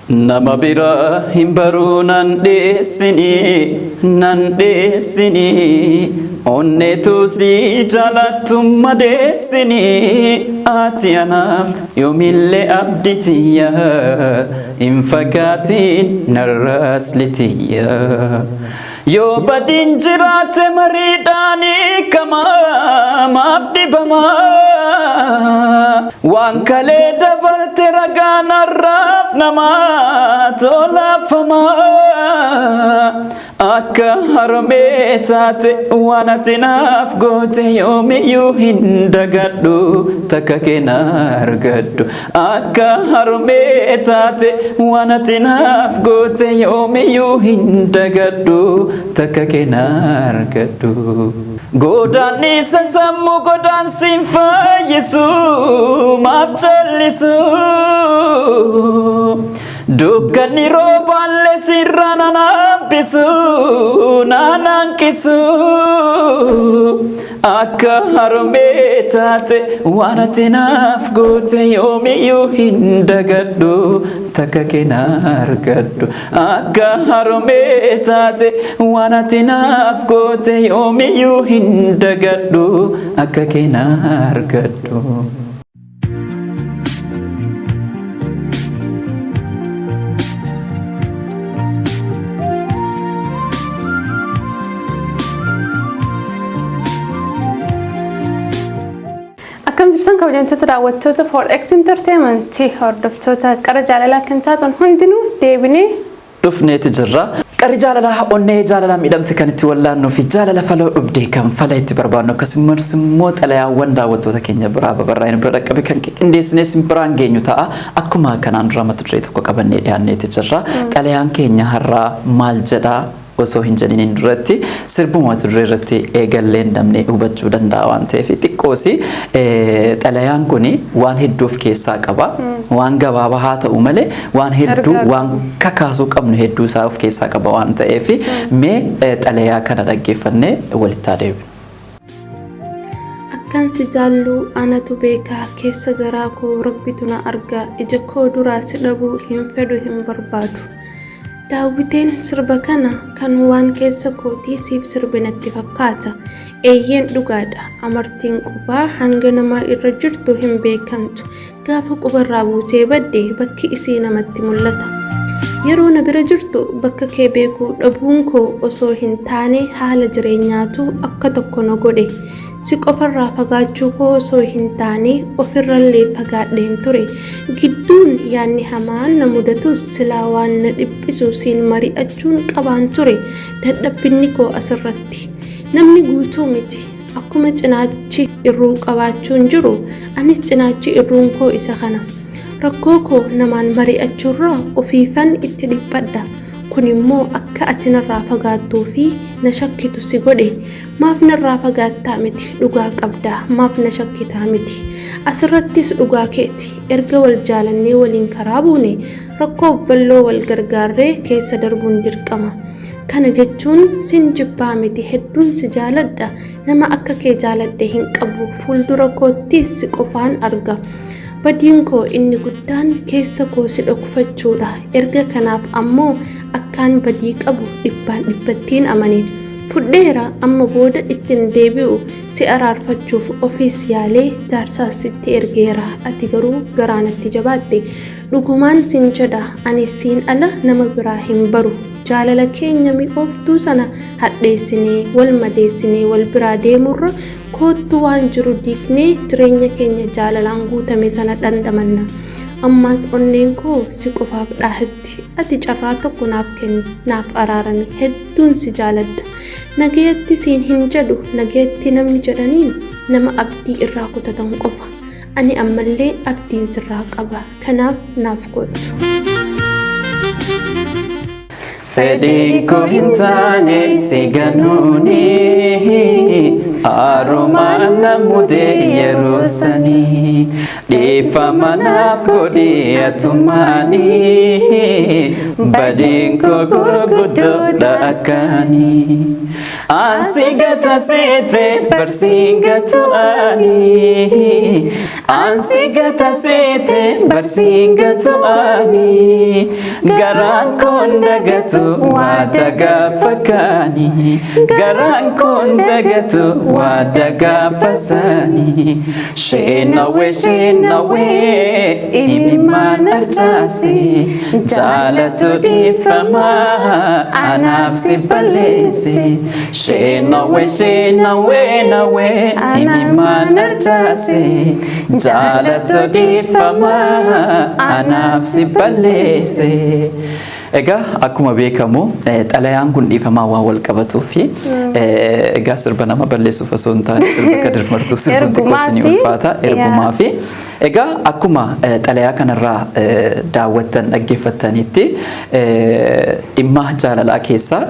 Nama bira himbaru nandesini onne tu si jalatum madesini ati anaf yomille abditiya infagatin narraslitiya yo badin jirate maridani kama mafdibama wankale dabarte ragana raf nama tola fama akka harmeetate wanatinaf gote yomi yuhindagaddu takakenargaddu akka harmeetate wanatinaf gote yomi yuhindagaddu takakenargaddu godani sasammu godan sinfa yesu mafchallisu dukkani roballe sirrana nambisu nanankisu akka harmeetate wanatinaf gote yomi yuhindagaddu takakenargaddu akka harmeetate wanatinaf gote yomi yuhindagaddu akakenargaddu كم جبسان كوجان تطلع وتوتا فور إكس إنترتينمنت هردفتوتا كرجال لا كنتاتون هندنو ديبني دفني تجرا كرجال لا أني جال لا ميدم تكنت ولا إنه في جال لا فلو أبدي كم فلا يتبربانو كسمر سموت على وندا وتوتا كينيا برابا براين برا كبي كان إنديس نسم بران جينيو تا أكما كان أندرا متريت كوكبني يعني تجرا كليان كينيا هرا مالجدا osoo hin jedhinin duratti sirbuma turre irratti eegalleen damne hubachuu danda'a waan ta'eef xiqqoosi xalayaan kuni waan hedduu of keessaa qaba waan gabaabaa haa ta'u malee waan hedduu waan kakaasuu qabnu hedduu isaa of keessaa qaba waan ta'eef mee xalayaa kana dhaggeeffannee walitti adeemu. Akkan si jaallu anatu beekaa keessa garaa koo rabbitu na argaa ija koo duraa si dhabuu hin fedhu hin barbaadu. Daawwiteen sirba kana kan waan keessa kootii siif sirbinatti fakkaata eeyyeen dhugaadha amartiin qubaa hanga namaa irra jirtu hin beekamtu gaafa qubarraa buutee badde bakki isii namatti mul'ata yeroo na bira jirtu bakka kee beekuu dhabuun koo osoo hin taane haala jireenyaatu akka tokko na godhe si qofarraa fagaachuu koo osoo hin taane ofirrallee fagaadheen ture gidduun yaanni hamaan na mudatus silaa waan na dhiphisu siin mari'achuun qabaan ture dadhabbinni koo asirratti namni guutuu miti akkuma cinaachi irruun qabaachuun jiru anis cinaachi irruun koo isa kana rakkoo koo namaan mari'achuurraa ofiifan itti dhiphadha kun immoo akka ati narraa fagaattuu fi na shakkitu si godhe maaf narraa fagaattaa miti dhugaa qabda maaf na shakkitaa miti asirrattis dhugaa keeti erga wal jaalannee waliin karaa buune rakkoo balloo wal gargaarree keessa darbuun dirqama kana jechuun sin jibbaa miti hedduun si jaaladha nama akka kee jaaladhe hin qabu fuuldura koottis si qofaan arga badiin koo inni guddaan keessa koo si dhokfachuudha erga kanaaf ammoo akkaan badii qabu dhibbaan dhibbattiin amane fudheera amma booda ittiin deebi'u si araarfachuuf ofiis yaalee jaarsaas sitti ergeera ati garuu garaanatti jabaatte dhugumaan sin jedha ani siin ala nama biraa hin baru jaalala keenya mi'ooftuu sana hadheessinee wal madeessinee wal biraa deemurra koottu waan jiru diignee jireenya keenya jaalalaan guutame sana dhandhamanna ammaas onneen koo si qofaaf dhaahetti ati carraa tokko naaf kenni naaf araarami hedduun si jaaladha nagayatti siin hin jedhu nagayatti namni jedhaniin nama abdii irraa kutatan qofa ani ammallee abdiin sirraa qaba kanaaf naaf kottu. Fediko hintane siganuni arumaan namudee yeroo sanii dhiifama naaf godhii atumaanii badiin koo gurguddoodha akkaanii ansi gata seete barsiin gatu'anii ansi gata seete barsiin gatu'anii garaan koon dagatu waa dagaafa kaanii garaan koon dagatu waa dagaafa saanii sheenawee imimaan arjaasi jaalatu dhiifamaa anaaf si balleesse sheenawee imimaan arjaasi jaalatu dhiifamaa anaaf si balleesse. Egaa akkuma beekamu xalayaan kun dhiifamaa waan wal qabatuu fi egaa sirba nama balleessuuf osoo hin taane sirba Kadir Martuu sirbuun xiqqoosinii ulfaata ergumaa fi egaa akkuma xalayaa kanarraa daawwattan dhaggeeffattanitti dhimma jaalalaa keessaa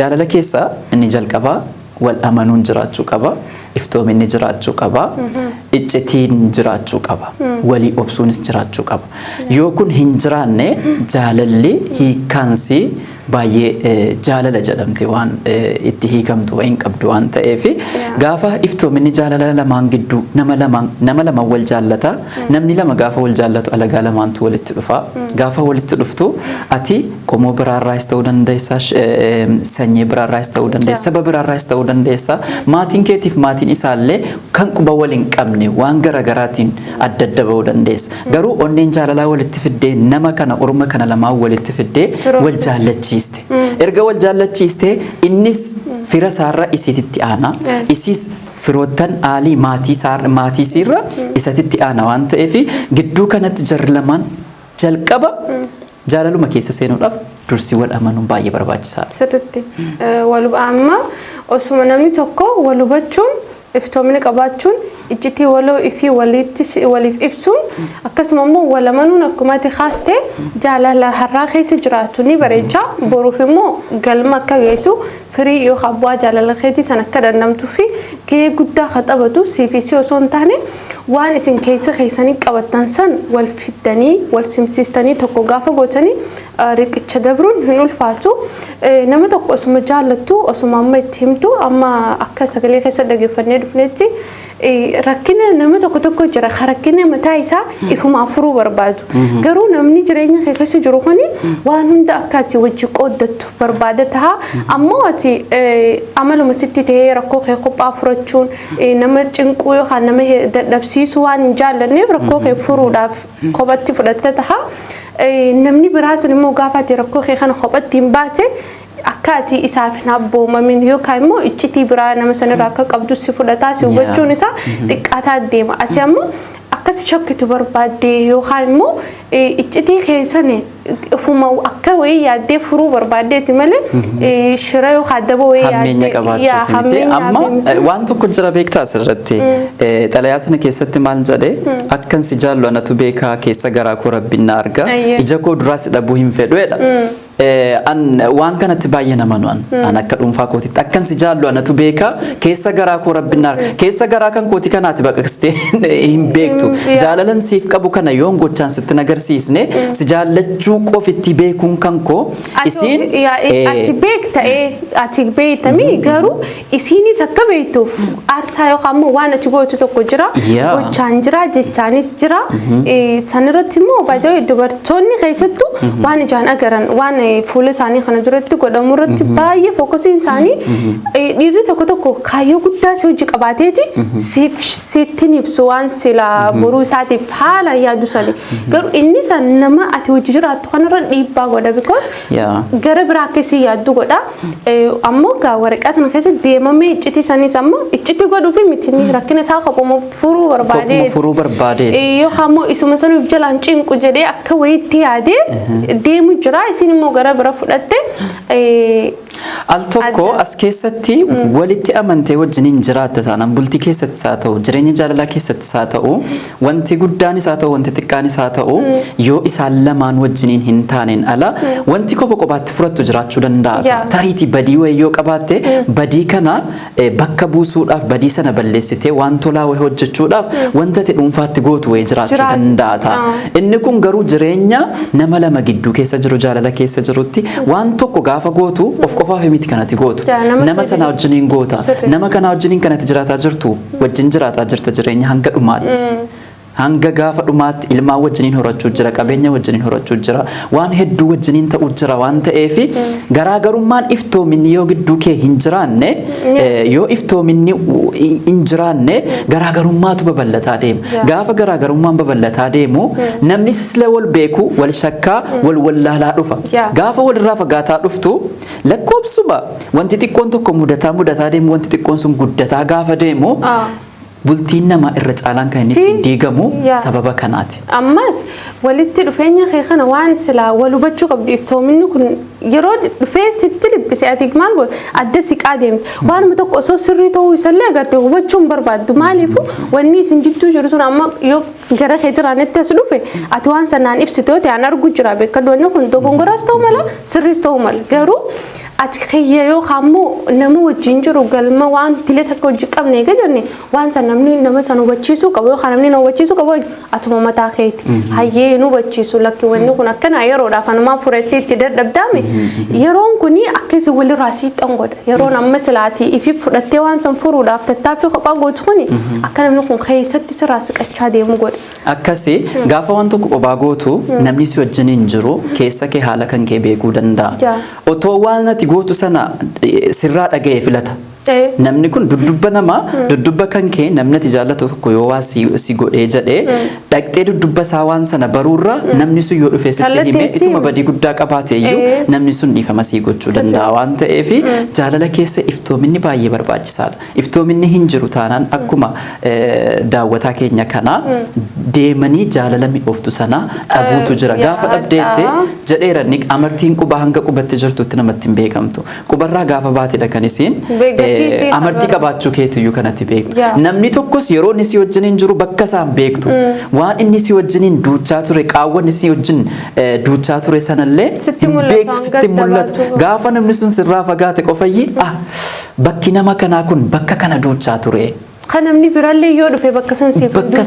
jaalala keessaa inni jalqabaa wal amanuun jiraachuu qaba. Iftoominni jiraachuu qaba. Iccitiin jiraachuu qaba. Walii obsuunis jiraachuu qaba. Yoo kun hin jiraanne jaalalli hiikkaansi baay'ee jaalala jedhamte waan itti hiikamtu wayin qabdu waan ta'eef gaafa iftoominni jaalala lamaan gidduu nama lama wal jaallata namni lama gaafa wal jaallatu alagaa lamaantu walitti dhufa gaafa walitti dhuftu ati qomoo biraarraas ta'uu dandeessa sanyii biraarraas ta'uu dandeessa saba biraarraas ta'uu dandeessa maatiin keetiif maatiin isaallee kan quba wal hin qabne waan garaagaraatiin adda adda ba'uu dandeessa garuu onneen jaalalaa walitti fiddee nama kana orma kana lamaan walitti fiddee wal jaallachi erga wal jaallachiiste innis fira saarra isiititti aana isis firoottan aalii maatii siirra isatitti aana waan ta'eef gidduu kanatti jarri lamaan jalqaba jaalaluma keessa seenuudhaaf dursii wal amanuun baay'ee barbaachisaadha. Sirriitti wal amma osuma namni tokko wal hubachuun iftoomina qabaachuun iccitii waloo ifii waliif ibsuun akkasuma immoo wal amanuun akkuma ati kaaste jaalala har'aa keessa jiraatu ni bareecha boruuf immoo galma akka geessu firii yookaan bu'aa jaalala keetii san akka dandamtuu fi gahee guddaa akka taphatu siifisii osoo hin taane waan isin keessanii qabattan san wal fiddanii wal simsiistanii tokko gaafa gootanii riqicha dabruun hin ulfaatu nama tokko osuma jaallattu osuma amma itti himtu amma akka sagalee keessa dhageeffannee dhufnetti rakkina nama tokko jira rakkina mataa isaa ifuma furuu barbaadu garuu namni jireenya kee keessa jiru kuni waan hunda akka ati wajji qooddattu barbaada taha ammoo ati amaluma sitti ta'ee rakkoo kee kophaa furachuun nama cinquu yookaan nama dadhabsiisu waan hin jaallanneef rakkoo kee furuudhaaf kophatti fudhatta taha namni biraa sun immoo gaafa ati rakkoo kee kana kophatti hin baate akka ati isaaf hin abboomamin yookaan immoo iccitii biraa nama sanirraa akka qabdu si fudhataa si hubachuun isaa xiqqaataa deema ati ammoo akkas shakkitu barbaadde yookaan immoo iccitii keessan ufuma akka wayii yaaddee furuu barbaaddeeti malee shira yookaan daba wayii hammeenya qabaachuuf miti amma waan tokko jira beektaa asirratti xalayaa sana keessatti maal jedhe akkan si jaallu anatu beekaa keessa garaa koo rabbiin na arga ija koo duraas dhabuu hin fedhuedha. waan kanatti baay'ee nama nu'an an akka dhuunfaa kootitti akkan si jaallu anatu beekaa keessa garaa koo rabbiin na arga keessa garaa kan kooti kanaati baqaqsitee hin beektu jaalalan siif qabu kana yoon gochaan sitti nagarsiisne si jaallachuu qofitti beekuun kan koo isiin ati beekta'ee ati beektamii garuu isiinis akka beektuuf aarsaa yookaan immoo waan ati gootu tokko jira gochaan jira jechaanis jira sanirratti immoo baay'ee dubartoonni keessattuu waan ijaan agaran waan fuula isaanii kana duratti godhamu irratti baay'ee fookasiin isaanii dhiirri tokko kaayyoo guddaa si hojii qabaateeti sittiin ibsu waan sila boruu isaatiif haala yaadu sani garuu inni san nama ati hojii jiraattu kanarra dhiibbaa godha bikoos gara biraa keessi yaaddu godha ammoo gaa waraqaa sana keessa deemamee iccitii sanis ammoo iccitii godhuufi mitini rakkina isaa kophamu furuu barbaadeeti yookaan immoo isuma sanuuf jalaan cinqu jedhee akka wayiitti yaadee deemu jira isin immoo gara bira fudhatte Al tokko as keessatti walitti amantee wajjiniin jiraatta taanaan bultii keessatti haa ta'u jireenya jaalalaa keessatti haa ta'u wanti guddaanis haa ta'u wanti xiqqaanis haa ta'u yoo isaan lamaan wajjiniin hin taaneen ala wanti kopha kophaatti furattu jiraachuu danda'a. Tariitii badii wayii yoo qabaatte badii kana bakka buusuudhaaf badii sana balleessitee waan tolaa wayii hojjechuudhaaf wanta ati dhuunfaatti gootu wayii jiraachuu danda'a. Inni kun garuu jireenya nama lama gidduu keessa jiru jaalala keessa jirutti waan tokko gaafa gootu of qofaaf miti kanatti gootu nama sana wajjiniin goota nama kana wajjiniin kanatti jiraataa jirtu wajjin jiraataa jirta jireenya hanga dhumaatti hanga gaafa dhumaatti ilmaan wajjiniin horachuu jira qabeenya wajjiniin horachuu jira waan hedduu wajjiniin ta'uu jira waan ta'eef garaagarummaan iftoominni yoo gidduu kee hin jiraanne yoo iftoominni hin jiraanne garaagarummaatu babal'ataa deema gaafa garaagarummaan babal'ataa deemu namni sislee wal beeku wal shakkaa wal wallaalaa dhufa gaafa walirraa fagaataa dhuftu lakkoobsuma wanti xiqqoon tokko mudataa deemu wanti xiqqoon sun guddataa gaafa deemu bultiin nama irra caalaan kan inni diigamu sababa kanaati. Ammas walitti dhufeenya kee kana waan silaa wal hubachuu qabdu iftoominni kun yeroo dhufee sitti dhibbise ati maal goota adda siqaa deemte waanuma tokko osoo sirrii ta'uu isallee agartee hubachuun barbaaddu maaliifu wanni isin jidduu jiru sun amma yoo gara kee jiraanetti as dhufe ati waan sanaan ibsite yoo ta'an argu jira beekaddoonni kun dogongoraas ta'uu mala sirriis ta'uu mala garuu ati kiyya yoo hammoo nama wajjin jiru galma waan dilee takka hojii qabne eega jenne waan san namni nama san hubachiisuu qabu yookaan namni nama hubachiisuu qabu atuma mataa keeti hayyee nu hubachiisu lakki wanni kun akkana yeroodhaaf anumaa furettee itti dadhabdaame yeroon kuni akkasii walirraa siixan godha yeroon amma silaatii ifi fudhattee waan san furuudhaaf tattaaffii kophaa gootu kuni akka namni kun keessatti sirraa siqachaa deemu godha. Akkasii gaafa waan tokko kophaa gootu namni si wajjiniin jiru keessa kee haala kan kee beekuu danda'a. Otoo waan ati gootu sana sirraa dhaga'ee filata. Namni kun dudubba nama dudubba kan kee namni ati jaallatu tokko yoo waa si godhee jedhee dhaqxee dudubba isaa waan sana baruurra namni sun yoo dhufee sitti himee ituma badii guddaa qabaate iyyuu namni sun dhiifama sii gochuu danda'a waan ta'eef jaalala keessa iftoominni baay'ee barbaachisaadha. Iftoominni hin jiru taanaan akkuma daawwataa keenya kana deemanii jaalala mi'ooftu sana dhabuutu jira gaafa dhabdeette jedheeranni amartiin quba hanga qubatti jirtutti namatti hin beekamtu qubarraa gaafa baatedha kan isiin amartii qabaachuu keetiyyuu kanatti beektu namni tokkos yeroo inni si wajjiniin jiru bakka isaan beektu waan inni si wajjiniin duuchaa ture qaawwan inni si wajjin duuchaa ture sanallee beektu sitti mul'atu gaafa namni sun sirraa fagaate qofayyi bakki nama kanaa kun bakka kana duuchaa ture. Kan namni birallee yoo dhufe bakka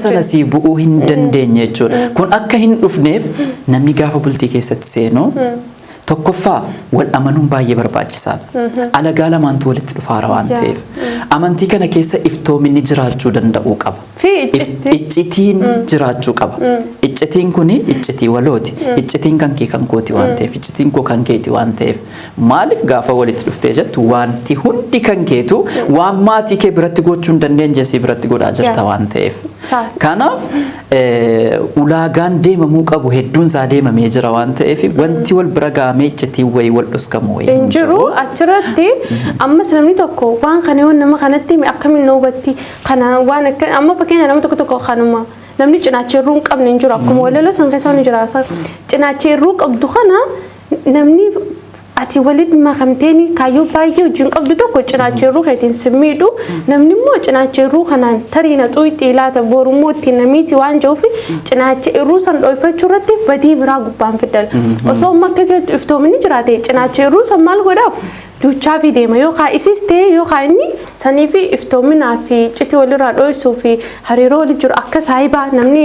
sana si bu'uu hin dandeenye jechuudha. Kun akka hin dhufneef namni gaafa bultii keessatti seenu tokkoffaa wal amanuun baay'ee barbaachisaadha. Alagaa lamaantu walitti dhufaara waan ta'eef amantii kana keessa iftoominni jiraachuu danda'uu qaba. Iccitiin jiraachuu qaba. Iccitiin kuni iccitii walooti. Iccitiin kan kee kan kooti waan ta'eef iccitiin koo kan keeti waan ta'eef maaliif gaafa walitti dhuftee jettu wanti hundi kan keetu waan maatii kee biratti gochuu hin dandeenye si biratti godhaa jirta waan ta'eef. Kanaaf ulaagaan deemamuu qabu hedduun isaa deemamee jira waan ta'eef wanti wal bira gaamee iccitii wayii wal dhuskamu wayii hin jiru. Achirratti ammas namni tokko waan kana yoo nama kanatti akkamiin na hubatti kana waan akka amma fakkeenya nama tokko kanuma namni cinaacheerruu hin qabne hin jiru akkuma walala san keessa ni jira cinaacheerruu qabdu kana namni ati waliin makamteeni kaayyoo baay'ee wajjin qabdu tokko cinaacheerruu keetiin simmiidhu namni immoo cinaacheerruu kanaan tariina xuuxii laata borummoo ittiin namiiti waan jiruuf cinaacheerruu san dhoofachuu irratti badii biraa gubbaan fidala osoo amma akkasii iftoominni jiraate cinaacheerruu san maal godhaa duuchaa fi deema yookaan isis ta'e yookaan inni sanii fi iftoominaa fi iccitii walirraa dho'isuu fi hariiroo waliin jiru akka saayibaa namni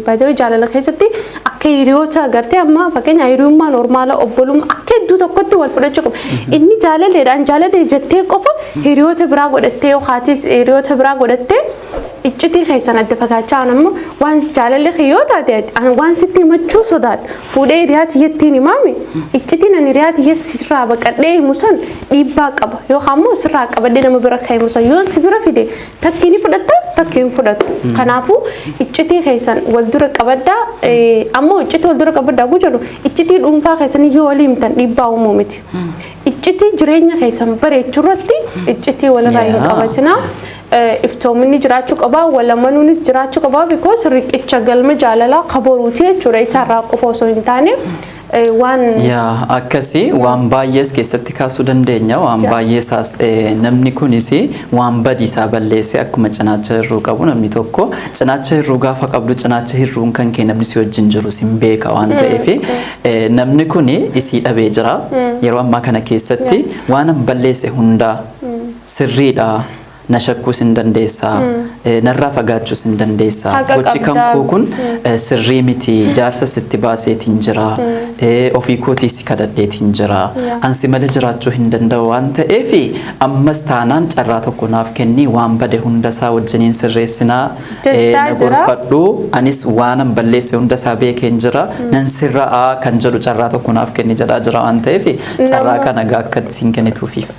baay'ee jaalala keessatti akka hiriyoota agartee amma fakkeenya hiriyummaa noormaala obbolummaa akka hedduu tokkotti wal fudhachuu qabu inni jaalaleedhaan jaalalee jettee qofa hiriyoota biraa godhattee yookaatis hiriyoota biraa godhattee iccitii keessan adda fagaachaa ammoo waan jaalalli yoo taate waan sitti himachuu sodaadhu fuudhee hiriyaati yettiin himaame iccitiin ani hiriyaati yessirraa baqadhee himu san dhiibbaa qaba yookaan immoo sirraa qabadhee nama bira ka'e himu san yoo si bira fide takkiin fudhatta takkiin fudhatu kanaafuu iccitii keessan wal dura qabaddaa ammoo iccitii wal dura qabaddaa jedhu iccitii dhuunfaa keessan yoo walii himtan dhiibbaa uumuu miti iccitii jireenya keessan bareechuu irratti iccitii walirraa hin qabatinaa. iftoominni jiraachuu qaba wala manuunis jiraachuu qaba because riqicha galma jaalalaa qaboruuti jechuudha isaarraa qofa osoo hin taane waan yaa akkasi waan baay'ees keessatti kaasuu dandeenya waan baay'eesaas namni kunis waan badiisaa balleesse akkuma cinaacha hirruu qabu namni tokko cinaacha hirruu gaafa qabdu cinaacha hirruun kan kee namni si wajjin jiru sin beeka waan ta'eef namni kun isii dhabee jira yeroo ammaa kana keessatti waan balleesse hunda sirriidha na shakkuu sin dandeessa narraa fagaachuu sin dandeessa gochi kan koo kun sirrii miti jaarsa sitti baaseetiin jira ofii kootii si kadhadheetiin jira ansi malee jiraachuu hin danda'u waan ta'eef ammas taanaan carraa tokko naaf kenni waan bade hundasaa wajjiniin sirreessinaa na gorfadhu anis waanan balleesse hundasaa beekeen jira nan sirraa kan jedhu carraa tokko naaf kenni jedhaa jira waan ta'eef carraa kana akka siin kennituufiif.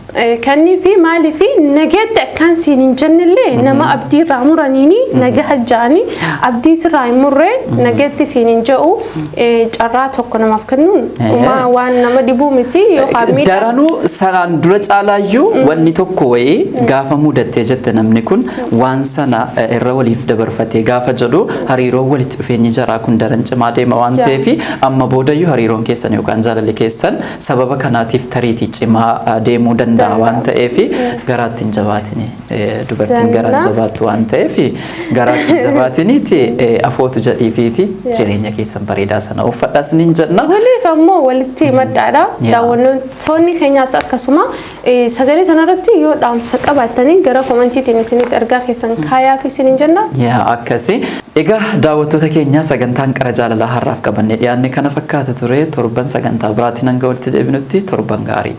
Kannii fi maalii fi nageetti akkaan siin hin jennillee nama abdii irraa muraniini nagaha jaanii abdii sirraa hin murree nageetti siin hin jedhu carraa tokko namaaf kennuun waan nama dhibuu miti yookaan miidhaa. Daranuu sanaan dura caalaayyuu wanni tokko wayii gaafa mudattee jette namni kun waan sana irra waliif dabarfatee gaafa jedhu hariiroon walitti dhufeenyi jaraa kun daran cimaa deema waan ta'eef amma boodayyuu hariiroon keessan yookaan jaalalli keessan sababa kanaatiif tariitii cimaa deemuu danda'a. waan ta'eef garaatti hin jabaatini dubartiin garaan jabaattu waan ta'eef garaatti hin jabaatiniiti afootu jedhiifiiti jireenya keessan bareedaa sana uffadhaas ni jenna. Waliif ammoo walitti maddaadha daawwantoonni keenyaas akkasuma sagalee kanarratti yoo dhaamsa qabaatanii gara komantiitiin isinis ergaa keessan kaayaa fi isin jenna. Yaa akkasi egaa daawwattoota keenya sagantaan qara jaalalaa har'aaf qabannee dhiyaanne kana fakkaata ture torban sagantaa biraatiin hanga walitti deebinutti torban gaarii.